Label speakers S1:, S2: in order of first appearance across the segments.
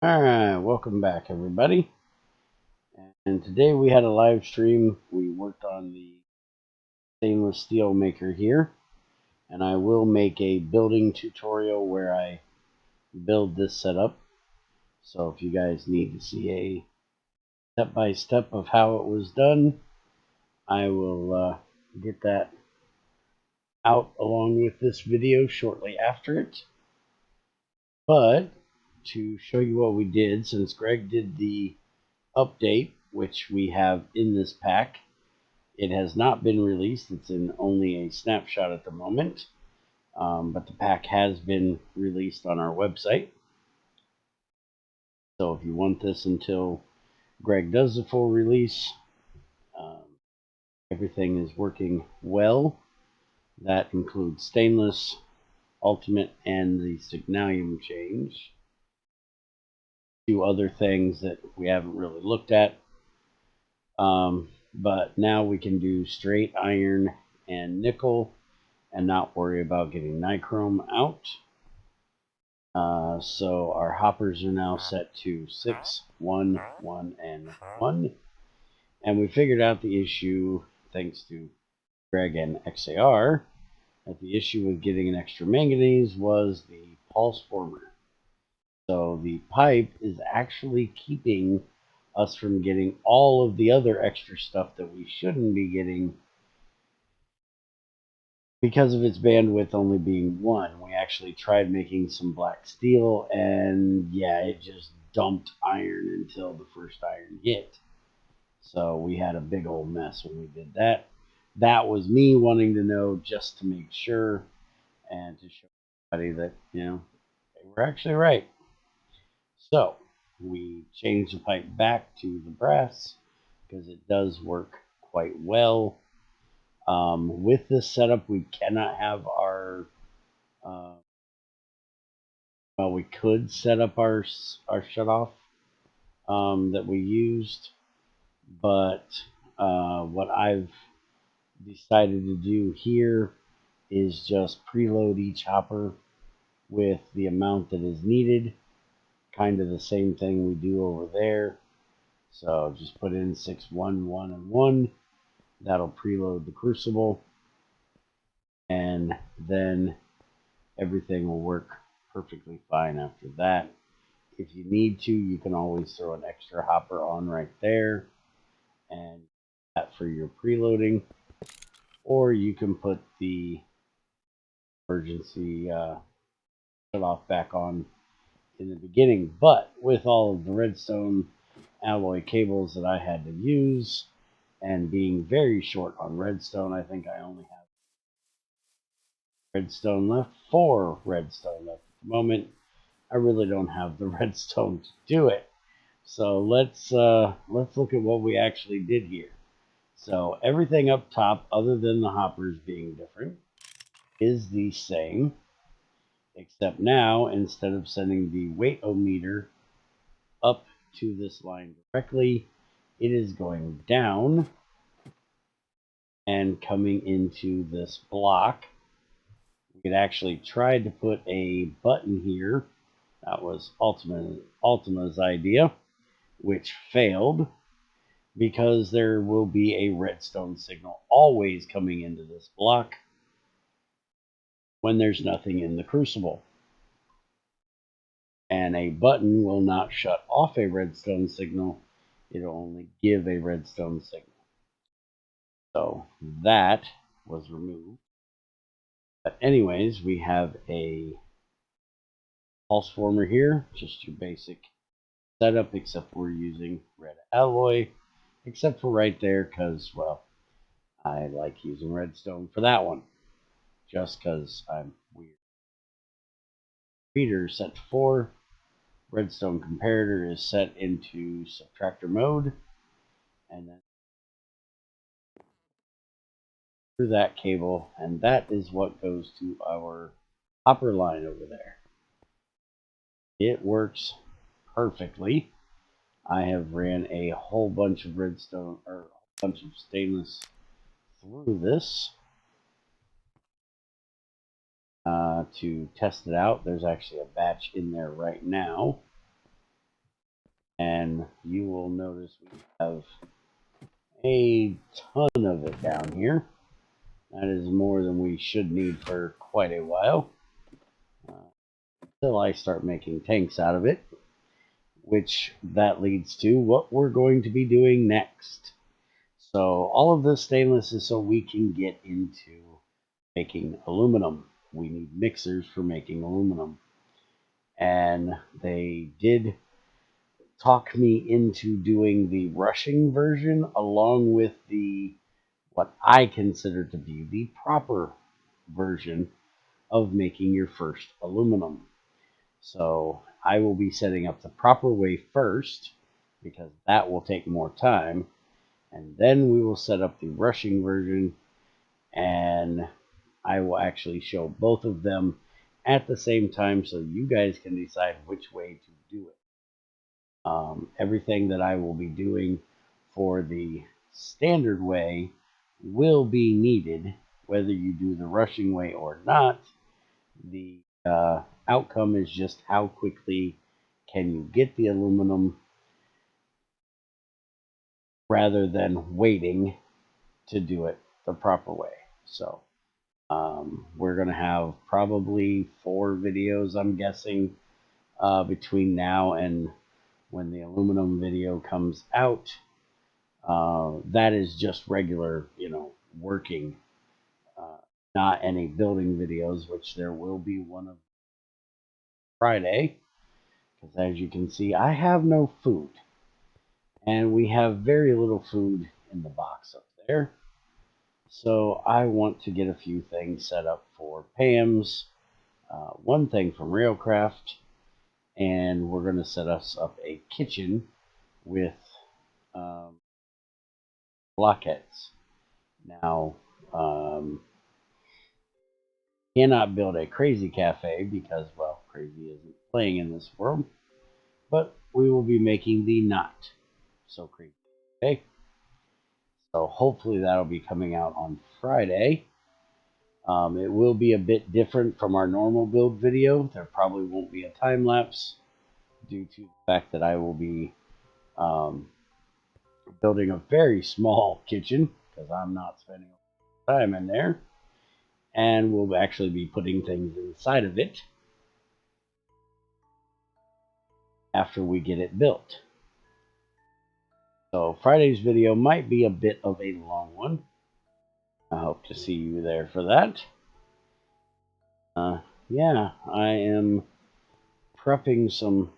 S1: Alright, welcome back everybody. And today we had a live stream. We worked on the stainless steel maker here. And I will make a building tutorial where I build this setup. So if you guys need to see a step-by-step of how it was done, I will get that out along with this video shortly after it. But to show you what we did, since Greg did the update, which we have in this pack, it has not been released. It's in only a snapshot at the moment, but the pack has been released on our website. So if you want this until Greg does the full release, everything is working well. That includes stainless, ultimate, and the signalium change. Two other things that we haven't really looked at. But now we can do straight iron and nickel and not worry about getting nichrome out. So our hoppers are now set to 6, 1, 1, and 1. And we figured out the issue, thanks to Greg and XAR, that the issue with getting an extra manganese was the pulse former. So the pipe is actually keeping us from getting all of the other extra stuff that we shouldn't be getting because of its bandwidth only being 1. We actually tried making some black steel, and yeah, it just dumped iron until the first iron hit. So we had a big old mess when we did that. That was me wanting to know just to make sure and to show everybody that, they were actually right. So we changed the pipe back to the brass because it does work quite well. With this setup, we cannot have our, well, we could set up our shutoff that we used, but what I've decided to do here is just preload each hopper with the amount that is needed, kind of the same thing we do over there. So just put in 6, 1, 1, and 1. That'll preload the Crucible, and then everything will work perfectly fine after that. If you need to, you can always throw an extra hopper on right there and that for your preloading, or you can put the emergency shut off back on in the beginning. But with all of the redstone alloy cables that I had to use, and being very short on redstone, I think I only have redstone left, 4 redstone left at the moment. I really don't have the redstone to do it. So let's look at what we actually did here. So everything up top, other than the hoppers being different, is the same, except now instead of sending the weight-o-meter up to this line directly, it is going down and coming into this block. We could actually try to put a button here. That was Ultima's idea, which failed because there will be a redstone signal always coming into this block when there's nothing in the Crucible. And a button will not shut off a redstone signal. It'll only give a redstone signal. So that was removed. But anyways, we have a pulse former here, just your basic setup, except we're using red alloy, except for right there, because, well, I like using redstone for that one, just because I'm weird. Reader set to 4. Redstone comparator is set into subtractor mode, and then through that cable, and that is what goes to our hopper line over there. It works perfectly. I have ran a whole bunch of redstone, or a bunch of stainless through this to test it out. There's actually a batch in there right now. And you will notice we have a ton of it down here. That is more than we should need for quite a while. Until I start making tanks out of it, which that leads to what we're going to be doing next. So all of this stainless is so we can get into making aluminum. We need mixers for making aluminum. And they did talk me into doing the rushing version along with the what I consider to be the proper version of making your first aluminum. So I will be setting up the proper way first because that will take more time, and then we will set up the rushing version, and I will actually show both of them at the same time so you guys can decide which way to do it. Everything that I will be doing for the standard way will be needed, whether you do the rushing way or not. The outcome is just how quickly can you get the aluminum rather than waiting to do it the proper way. So we're going to have probably 4 videos, I'm guessing, between now and when the aluminum video comes out. That is just regular, working, not any building videos, which there will be one of Friday, because as you can see, I have no food, and we have very little food in the box up there. So I want to get a few things set up for Pam's, one thing from Railcraft, and we're going to set us up a kitchen with blockheads. Now, cannot build a crazy cafe because, well, crazy isn't playing in this world, but we will be making the not so crazy cafe. So hopefully that'll be coming out on Friday. It will be a bit different from our normal build video. There probably won't be a time lapse due to the fact that I will be building a very small kitchen because I'm not spending time in there, and we'll actually be putting things inside of it after we get it built. So Friday's video might be a bit of a long one. I hope to see you there for that. Yeah, I am prepping some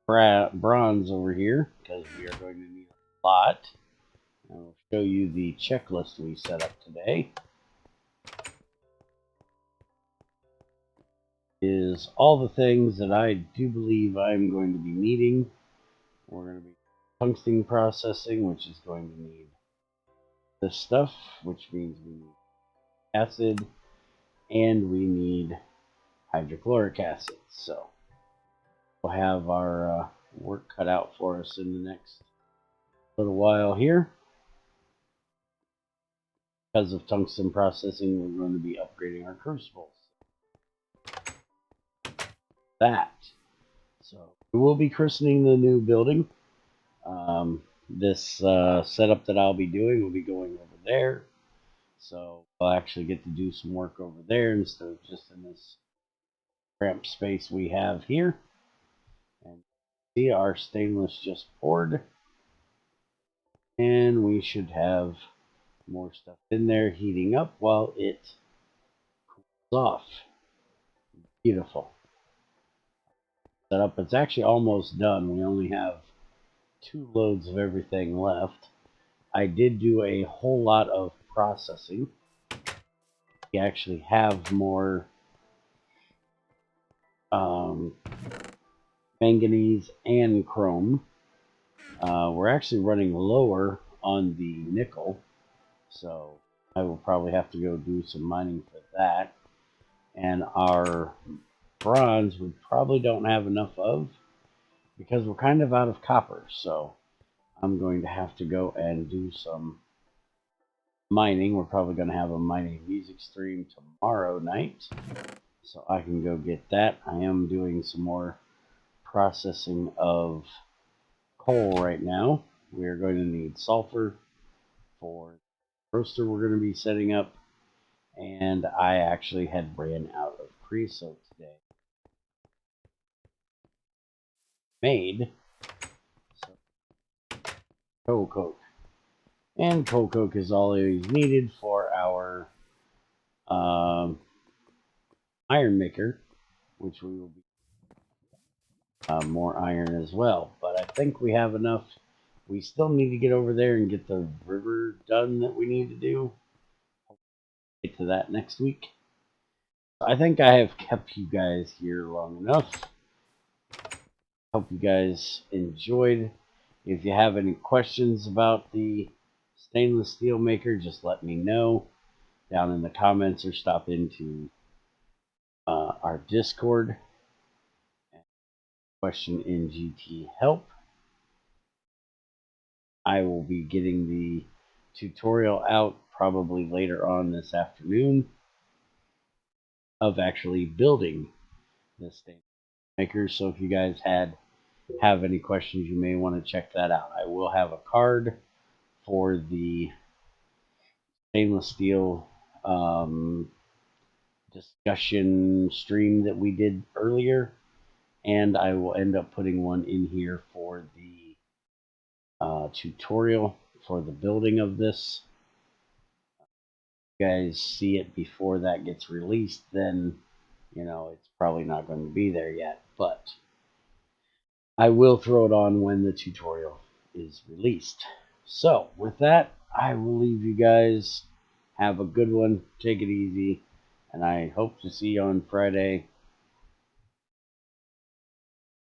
S1: bronze over here because we are going to need a lot. I will show you the checklist we set up today. Is all the things that I do believe I'm going to be needing. We're going to be tungsten processing, which is going to need this stuff, which means we need acid and we need hydrochloric acid. So we'll have our work cut out for us in the next little while here. Because of tungsten processing, we're going to be upgrading our crucibles. So we will be christening the new building. This setup that I'll be doing will be going over there. So I'll actually get to do some work over there instead of just in this cramped space we have here. And see, our stainless just poured. And we should have more stuff in there heating up while it cools off. Beautiful. Setup. It's actually almost done. We only have 2 loads of everything left. I did do a whole lot of processing. We actually have more manganese and chrome. We're actually running lower on the nickel, so I will probably have to go do some mining for that. And our bronze we probably don't have enough of because we're kind of out of copper, so I'm going to have to go and do some mining. We're probably going to have a mining music stream tomorrow night, so I can go get that. I am doing some more processing of coal right now. We are going to need sulfur for the roaster we're going to be setting up, and I actually had ran out of creosote today. Made some coal coke, and coal coke is always needed for our iron maker, which we will be more iron as well. But I think we have enough. We still need to get over there and get the river done that we need to do. Get to that next week. I think I have kept you guys here long enough. Hope you guys enjoyed. If you have any questions about the stainless steel maker, just let me know down in the comments or stop into our Discord. Question in GT help. I will be getting the tutorial out probably later on this afternoon of actually building this stainless maker. So if you guys have any questions, you may want to check that out. I will have a card for the stainless steel discussion stream that we did earlier, and I will end up putting one in here for the tutorial for the building of this. If you guys see it before that gets released, then it's probably not going to be there yet, but I will throw it on when the tutorial is released. So with that, I will leave you guys. Have a good one. Take it easy. And I hope to see you on Friday